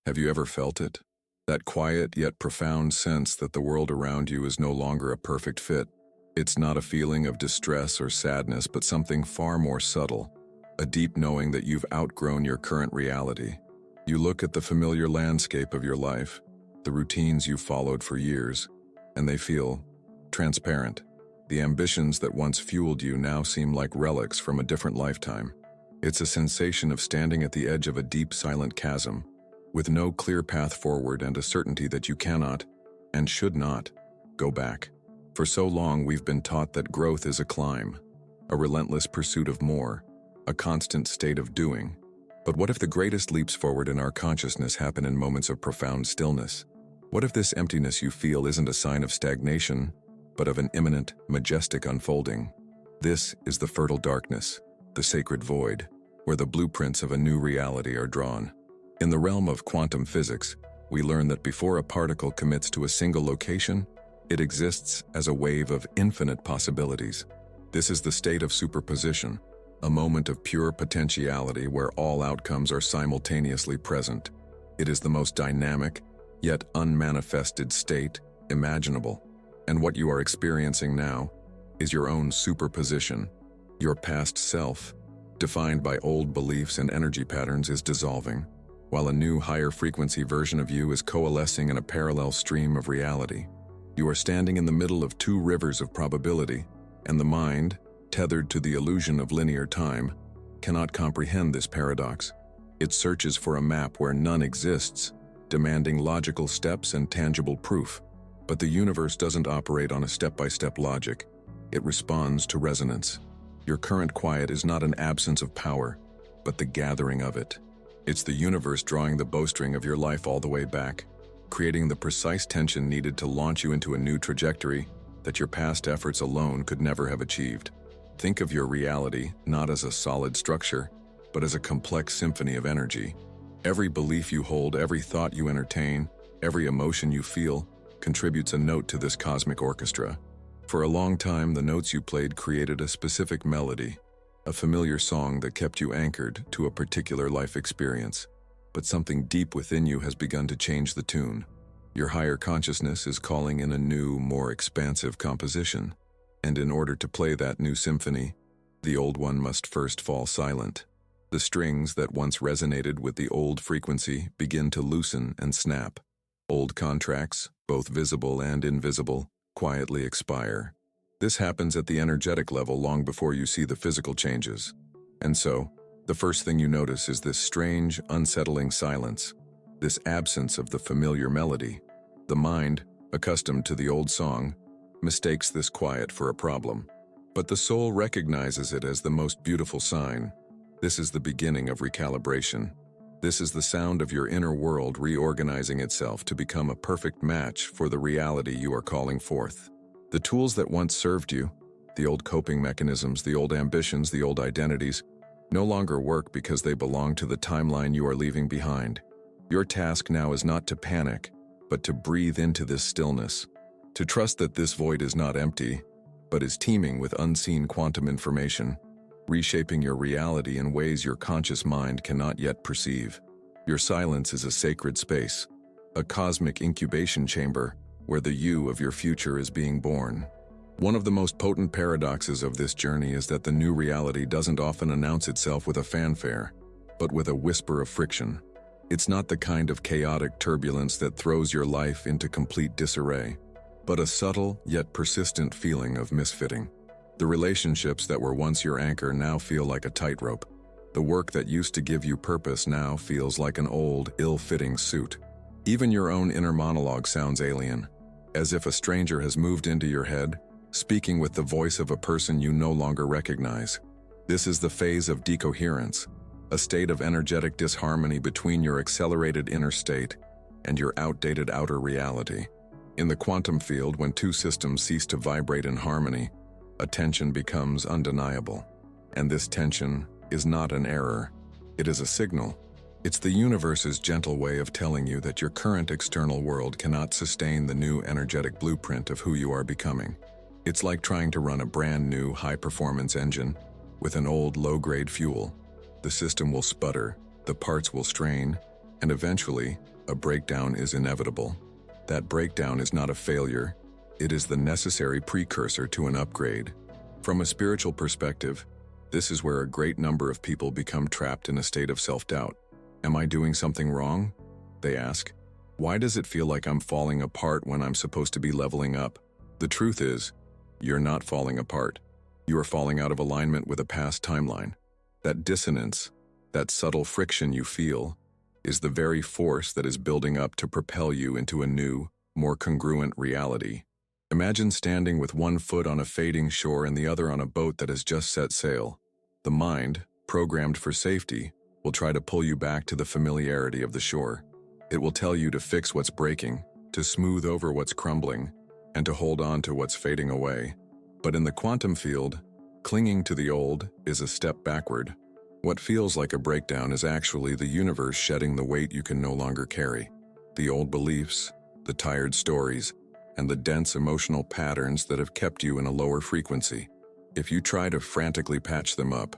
Have you ever felt it? That quiet yet profound sense that the world around you is no longer a perfect fit. It's not a feeling of distress or sadness, but something far more subtle, a deep knowing that you've outgrown your current reality. You look at the familiar landscape of your life, the routines you've followed for years, and they feel transparent. The ambitions that once fueled you now seem like relics from a different lifetime. It's a sensation of standing at the edge of a deep, silent chasm, with no clear path forward and a certainty that you cannot, and should not, go back. For so long we've been taught that growth is a climb, a relentless pursuit of more, a constant state of doing. But what if the greatest leaps forward in our consciousness happen in moments of profound stillness? What if this emptiness you feel isn't a sign of stagnation, but of an imminent, majestic unfolding? This is the fertile darkness, the sacred void, where the blueprints of a new reality are drawn. In the realm of quantum physics, we learn that before a particle commits to a single location, it exists as a wave of infinite possibilities. This is the state of superposition, a moment of pure potentiality where all outcomes are simultaneously present. It is the most dynamic, yet unmanifested state imaginable. And what you are experiencing now is your own superposition. Your past self, defined by old beliefs and energy patterns, is dissolving, while a new, higher frequency version of you is coalescing in a parallel stream of reality. You are standing in the middle of two rivers of probability, and the mind, tethered to the illusion of linear time, cannot comprehend this paradox. It searches for a map where none exists, demanding logical steps and tangible proof. But the universe doesn't operate on a step-by-step logic. It responds to resonance. Your current quiet is not an absence of power, but the gathering of it. It's the universe drawing the bowstring of your life all the way back, creating the precise tension needed to launch you into a new trajectory that your past efforts alone could never have achieved. Think of your reality not as a solid structure, but as a complex symphony of energy. Every belief you hold, every thought you entertain, every emotion you feel, contributes a note to this cosmic orchestra. For a long time, the notes you played created a specific melody, a familiar song that kept you anchored to a particular life experience. But something deep within you has begun to change the tune. Your higher consciousness is calling in a new, more expansive composition. And in order to play that new symphony, the old one must first fall silent. The strings that once resonated with the old frequency begin to loosen and snap. Old contracts, both visible and invisible, quietly expire. This happens at the energetic level long before you see the physical changes. And so, the first thing you notice is this strange, unsettling silence, this absence of the familiar melody. The mind, accustomed to the old song, mistakes this quiet for a problem. But the soul recognizes it as the most beautiful sign. This is the beginning of recalibration. This is the sound of your inner world reorganizing itself to become a perfect match for the reality you are calling forth. The tools that once served you, the old coping mechanisms, the old ambitions, the old identities, no longer work because they belong to the timeline you are leaving behind. Your task now is not to panic, but to breathe into this stillness, to trust that this void is not empty, but is teeming with unseen quantum information, reshaping your reality in ways your conscious mind cannot yet perceive. Your silence is a sacred space, a cosmic incubation chamber where the you of your future is being born. One of the most potent paradoxes of this journey is that the new reality doesn't often announce itself with a fanfare, but with a whisper of friction. It's not the kind of chaotic turbulence that throws your life into complete disarray, but a subtle yet persistent feeling of misfitting. The relationships that were once your anchor now feel like a tightrope. The work that used to give you purpose now feels like an old, ill-fitting suit. Even your own inner monologue sounds alien, as if a stranger has moved into your head, speaking with the voice of a person you no longer recognize. This is the phase of decoherence, a state of energetic disharmony between your accelerated inner state and your outdated outer reality. In the quantum field, when two systems cease to vibrate in harmony, a tension becomes undeniable. And this tension is not an error, it is a signal. It's the universe's gentle way of telling you that your current external world cannot sustain the new energetic blueprint of who you are becoming. It's like trying to run a brand new high-performance engine with an old low-grade fuel. The system will sputter, the parts will strain, And eventually, a breakdown is inevitable. That breakdown is not a failure. It is the necessary precursor to an upgrade. From a spiritual perspective, this is where a great number of people become trapped in a state of self-doubt. Am I doing something wrong? They ask. Why does it feel like I'm falling apart when I'm supposed to be leveling up? The truth is, you're not falling apart. You are falling out of alignment with a past timeline. That dissonance, that subtle friction you feel, is the very force that is building up to propel you into a new, more congruent reality. Imagine standing with one foot on a fading shore and the other on a boat that has just set sail. The mind, programmed for safety, will try to pull you back to the familiarity of the shore. It will tell you to fix what's breaking, to smooth over what's crumbling, and to hold on to what's fading away. But in the quantum field, clinging to the old is a step backward. What feels like a breakdown is actually the universe shedding the weight you can no longer carry. The old beliefs, the tired stories, and the dense emotional patterns that have kept you in a lower frequency. If you try to frantically patch them up,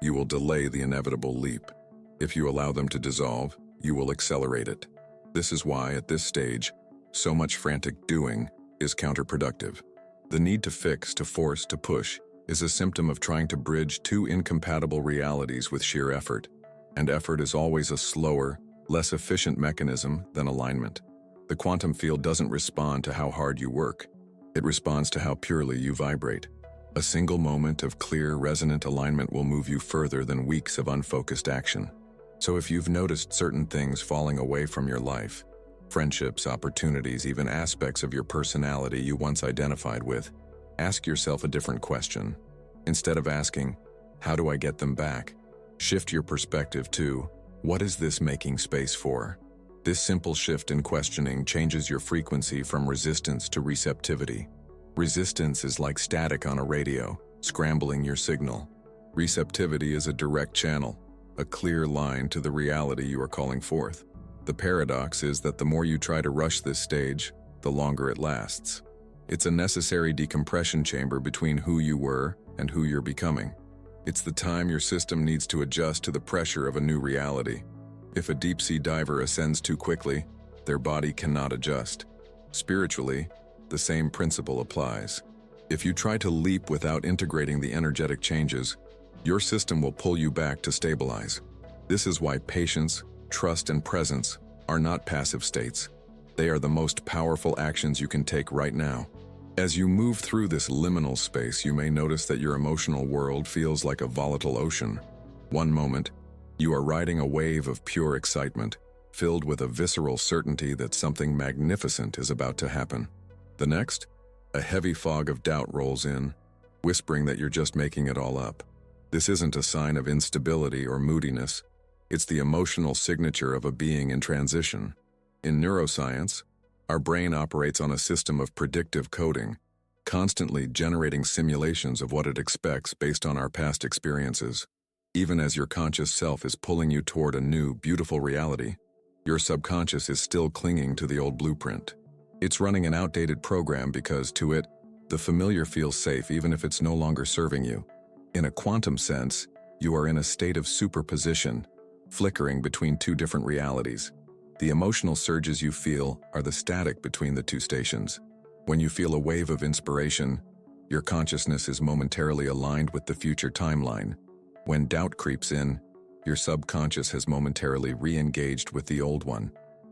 you will delay the inevitable leap. If you allow them to dissolve, you will accelerate it. This is why, at this stage, so much frantic doing is counterproductive. The need to fix, to force, to push is a symptom of trying to bridge two incompatible realities with sheer effort. And effort is always a slower, less efficient mechanism than alignment. The quantum field doesn't respond to how hard you work. It responds to how purely you vibrate. A single moment of clear, resonant alignment will move you further than weeks of unfocused action. So if you've noticed certain things falling away from your life, friendships, opportunities, even aspects of your personality you once identified with, ask yourself a different question. Instead of asking, how do I get them back? Shift your perspective to, what is this making space for? This simple shift in questioning changes your frequency from resistance to receptivity. Resistance is like static on a radio, scrambling your signal. Receptivity is a direct channel, a clear line to the reality you are calling forth. The paradox is that the more you try to rush this stage, the longer it lasts. It's a necessary decompression chamber between who you were and who you're becoming. It's the time your system needs to adjust to the pressure of a new reality. If a deep-sea diver ascends too quickly, their body cannot adjust. Spiritually, the same principle applies. If you try to leap without integrating the energetic changes, your system will pull you back to stabilize. This is why patience, trust, and presence are not passive states. They are the most powerful actions you can take right now. As you move through this liminal space, you may notice that your emotional world feels like a volatile ocean. One moment, you are riding a wave of pure excitement, filled with a visceral certainty that something magnificent is about to happen. The next, a heavy fog of doubt rolls in, whispering that you're just making it all up. This isn't a sign of instability or moodiness. It's the emotional signature of a being in transition. In neuroscience, our brain operates on a system of predictive coding, constantly generating simulations of what it expects based on our past experiences. Even as your conscious self is pulling you toward a new, beautiful reality, your subconscious is still clinging to the old blueprint. It's running an outdated program because, to it, the familiar feels safe even if it's no longer serving you. In a quantum sense, you are in a state of superposition, flickering between two different realities. The emotional surges you feel are the static between the two stations. When you feel a wave of inspiration, your consciousness is momentarily aligned with the future timeline. When doubt creeps in, your subconscious has momentarily re-engaged with the old one.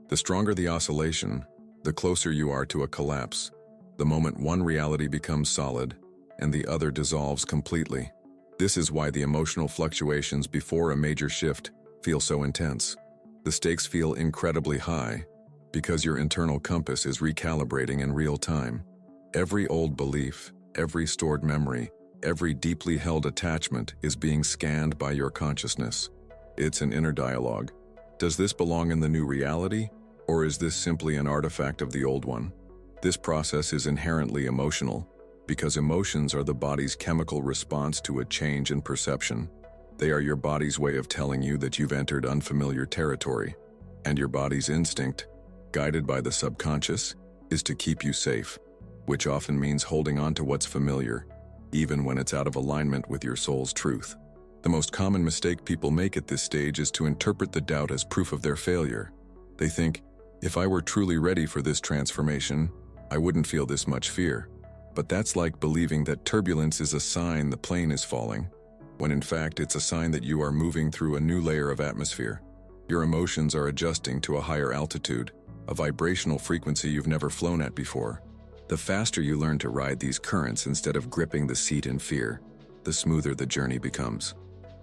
The stronger the oscillation, the closer you are to a collapse. The moment one reality becomes solid, and the other dissolves completely. This is why the emotional fluctuations before a major shift feel so intense. The stakes feel incredibly high because your internal compass is recalibrating in real time. Every old belief, every stored memory, every deeply held attachment is being scanned by your consciousness. It's an inner dialogue. Does this belong in the new reality, or is this simply an artifact of the old one? This process is inherently emotional because emotions are the body's chemical response to a change in perception. They are your body's way of telling you that you've entered unfamiliar territory, and your body's instinct, guided by the subconscious, is to keep you safe, which often means holding on to what's familiar, even when it's out of alignment with your soul's truth. The most common mistake people make at this stage is to interpret the doubt as proof of their failure. They think, if I were truly ready for this transformation, I wouldn't feel this much fear. But that's like believing that turbulence is a sign the plane is falling, when in fact it's a sign that you are moving through a new layer of atmosphere. Your emotions are adjusting to a higher altitude, a vibrational frequency you've never flown at before. The faster you learn to ride these currents instead of gripping the seat in fear, the smoother the journey becomes.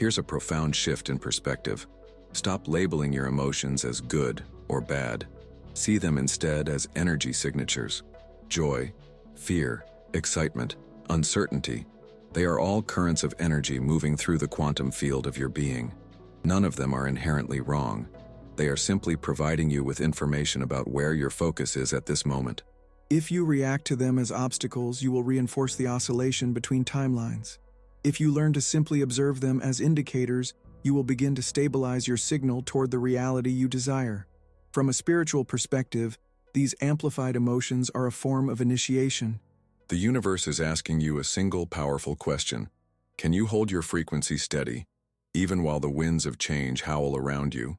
Here's a profound shift in perspective. Stop labeling your emotions as good or bad. See them instead as energy signatures. Joy, fear, excitement, uncertainty. They are all currents of energy moving through the quantum field of your being. None of them are inherently wrong. They are simply providing you with information about where your focus is at this moment. If you react to them as obstacles, you will reinforce the oscillation between timelines. If you learn to simply observe them as indicators, you will begin to stabilize your signal toward the reality you desire. From a spiritual perspective, these amplified emotions are a form of initiation. The universe is asking you a single powerful question. Can you hold your frequency steady, even while the winds of change howl around you?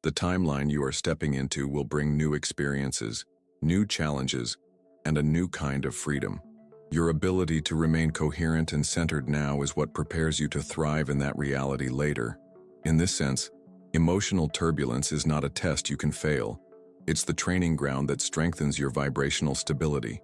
The timeline you are stepping into will bring new experiences, new challenges, and a new kind of freedom. Your ability to remain coherent and centered now is what prepares you to thrive in that reality later. In this sense, emotional turbulence is not a test you can fail. It's the training ground that strengthens your vibrational stability.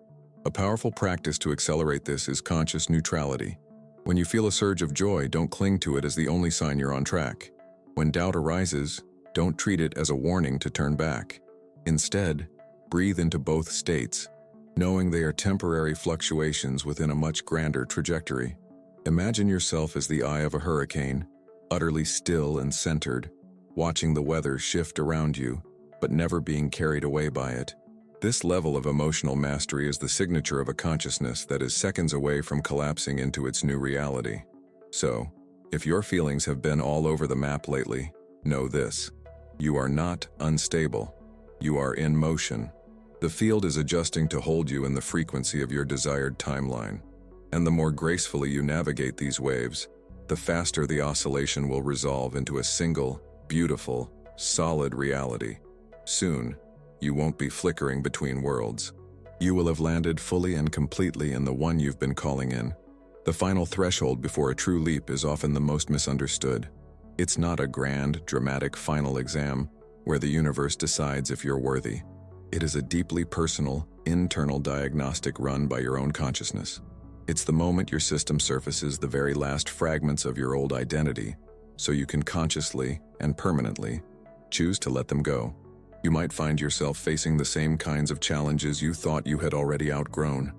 A powerful practice to accelerate this is conscious neutrality. When you feel a surge of joy, don't cling to it as the only sign you're on track. When doubt arises, don't treat it as a warning to turn back. Instead, breathe into both states, knowing they are temporary fluctuations within a much grander trajectory. Imagine yourself as the eye of a hurricane, utterly still and centered, watching the weather shift around you, but never being carried away by it. This level of emotional mastery is the signature of a consciousness that is seconds away from collapsing into its new reality. So, if your feelings have been all over the map lately, know this: you are not unstable. You are in motion. The field is adjusting to hold you in the frequency of your desired timeline. And the more gracefully you navigate these waves, the faster the oscillation will resolve into a single, beautiful, solid reality. Soon, you won't be flickering between worlds. You will have landed fully and completely in the one you've been calling in. The final threshold before a true leap is often the most misunderstood. It's not a grand, dramatic final exam where the universe decides if you're worthy. It is a deeply personal, internal diagnostic run by your own consciousness. It's the moment your system surfaces the very last fragments of your old identity, so you can consciously and permanently choose to let them go. You might find yourself facing the same kinds of challenges you thought you had already outgrown.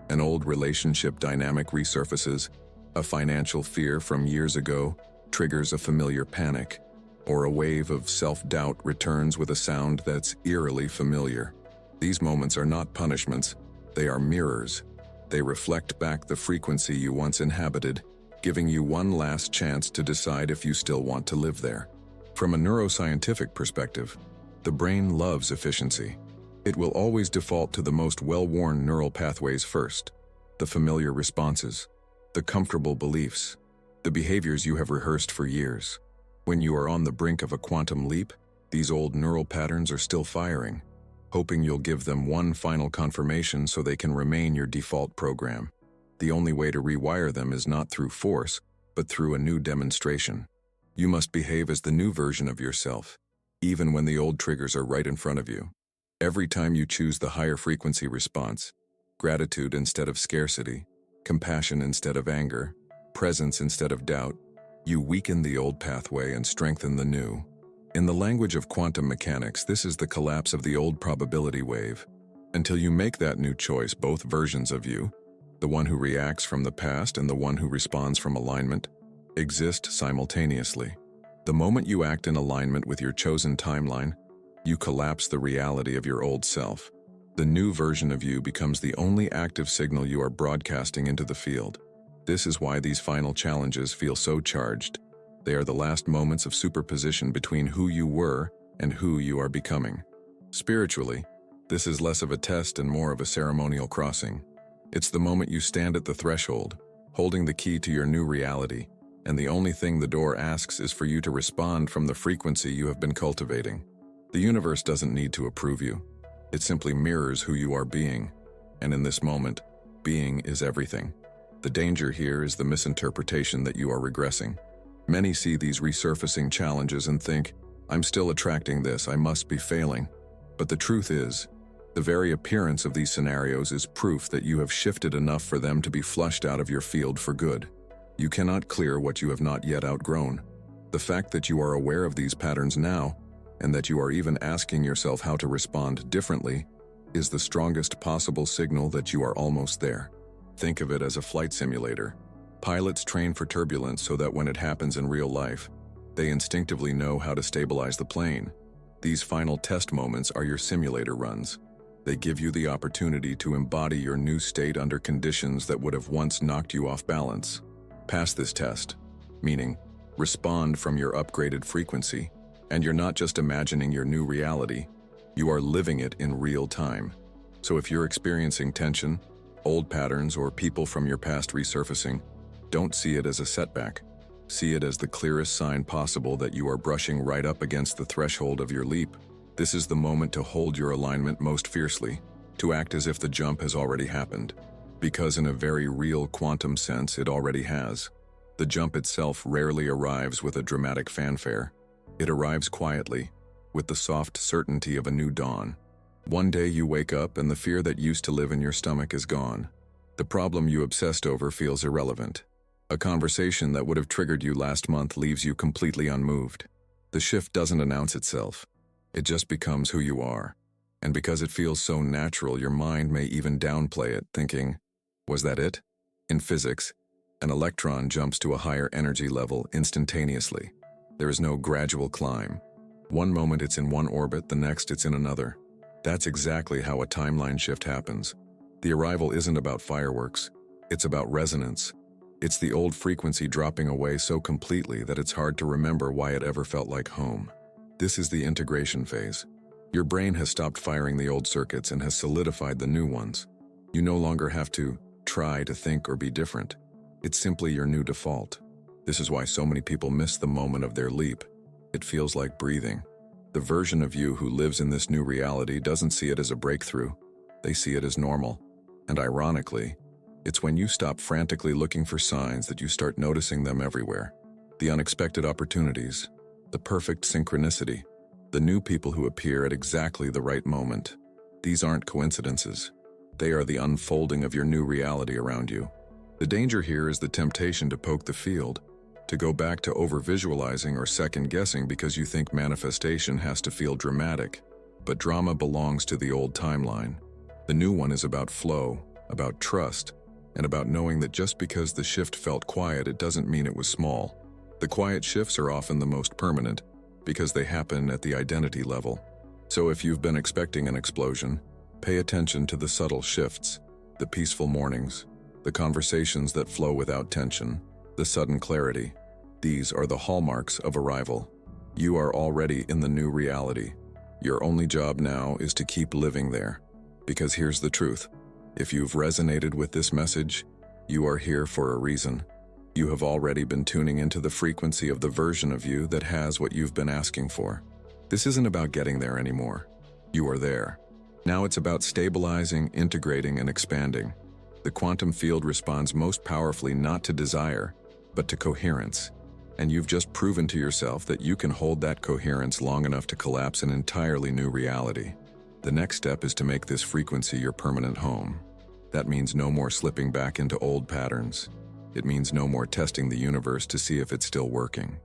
An old relationship dynamic resurfaces, a financial fear from years ago triggers a familiar panic, or a wave of self-doubt returns with a sound that's eerily familiar. These moments are not punishments, they are mirrors. They reflect back the frequency you once inhabited, giving you one last chance to decide if you still want to live there. From a neuroscientific perspective, the brain loves efficiency. It will always default to the most well-worn neural pathways first, the familiar responses, the comfortable beliefs, the behaviors you have rehearsed for years. When you are on the brink of a quantum leap, these old neural patterns are still firing, hoping you'll give them one final confirmation so they can remain your default program. The only way to rewire them is not through force, but through a new demonstration. You must behave as the new version of yourself, even when the old triggers are right in front of you. Every time you choose the higher frequency response, gratitude instead of scarcity, compassion instead of anger, presence instead of doubt, you weaken the old pathway and strengthen the new. In the language of quantum mechanics, this is the collapse of the old probability wave. Until you make that new choice, both versions of you, the one who reacts from the past and the one who responds from alignment, exist simultaneously. The moment you act in alignment with your chosen timeline, you collapse the reality of your old self. The new version of you becomes the only active signal you are broadcasting into the field. This is why these final challenges feel so charged. They are the last moments of superposition between who you were and who you are becoming. Spiritually, this is less of a test and more of a ceremonial crossing. It's the moment you stand at the threshold, holding the key to your new reality, and the only thing the door asks is for you to respond from the frequency you have been cultivating. The universe doesn't need to approve you. It simply mirrors who you are being, and in this moment, being is everything. The danger here is the misinterpretation that you are regressing. Many see these resurfacing challenges and think, I'm still attracting this, I must be failing. But the truth is, the very appearance of these scenarios is proof that you have shifted enough for them to be flushed out of your field for good. You cannot clear what you have not yet outgrown. The fact that you are aware of these patterns now, and that you are even asking yourself how to respond differently, is the strongest possible signal that you are almost there. Think of it as a flight simulator. Pilots train for turbulence so that when it happens in real life, they instinctively know how to stabilize the plane. These final test moments are your simulator runs. They give you the opportunity to embody your new state under conditions that would have once knocked you off balance. Pass this test, meaning respond from your upgraded frequency, and you're not just imagining your new reality, you are living it in real time. So if you're experiencing tension, old patterns, or people from your past resurfacing, don't see it as a setback. See it as the clearest sign possible that you are brushing right up against the threshold of your leap. This is the moment to hold your alignment most fiercely, to act as if the jump has already happened. Because in a very real quantum sense, it already has. The jump itself rarely arrives with a dramatic fanfare. It arrives quietly, with the soft certainty of a new dawn. One day you wake up and the fear that used to live in your stomach is gone. The problem you obsessed over feels irrelevant. A conversation that would have triggered you last month leaves you completely unmoved. The shift doesn't announce itself. It just becomes who you are. And because it feels so natural, your mind may even downplay it, thinking, was that it? In physics, an electron jumps to a higher energy level instantaneously. There is no gradual climb. One moment it's in one orbit, the next it's in another. That's exactly how a timeline shift happens. The arrival isn't about fireworks. It's about resonance. It's the old frequency dropping away so completely that it's hard to remember why it ever felt like home. This is the integration phase. Your brain has stopped firing the old circuits and has solidified the new ones. You no longer have to try to think or be different. It's simply your new default. This is why so many people miss the moment of their leap. It feels like breathing. The version of you who lives in this new reality doesn't see it as a breakthrough. They see it as normal. And ironically, it's when you stop frantically looking for signs that you start noticing them everywhere. The unexpected opportunities, the perfect synchronicity, the new people who appear at exactly the right moment. These aren't coincidences. They are the unfolding of your new reality around you. The danger here is the temptation to poke the field, to go back to over-visualizing or second-guessing because you think manifestation has to feel dramatic. But drama belongs to the old timeline. The new one is about flow, about trust, and about knowing that just because the shift felt quiet, it doesn't mean it was small. The quiet shifts are often the most permanent because they happen at the identity level. So if you've been expecting an explosion, pay attention to the subtle shifts, the peaceful mornings, the conversations that flow without tension, the sudden clarity. These are the hallmarks of arrival. You are already in the new reality. Your only job now is to keep living there. Because here's the truth. If you've resonated with this message, you are here for a reason. You have already been tuning into the frequency of the version of you that has what you've been asking for. This isn't about getting there anymore. You are there. Now it's about stabilizing, integrating, and expanding. The quantum field responds most powerfully not to desire, but to coherence. And you've just proven to yourself that you can hold that coherence long enough to collapse an entirely new reality. The next step is to make this frequency your permanent home. That means no more slipping back into old patterns. It means no more testing the universe to see if it's still working.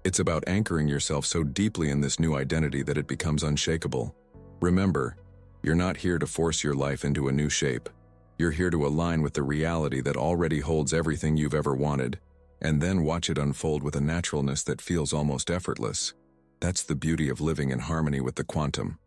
It's about anchoring yourself so deeply in this new identity that it becomes unshakable. Remember, you're not here to force your life into a new shape. You're here to align with the reality that already holds everything you've ever wanted, and then watch it unfold with a naturalness that feels almost effortless. That's the beauty of living in harmony with the quantum.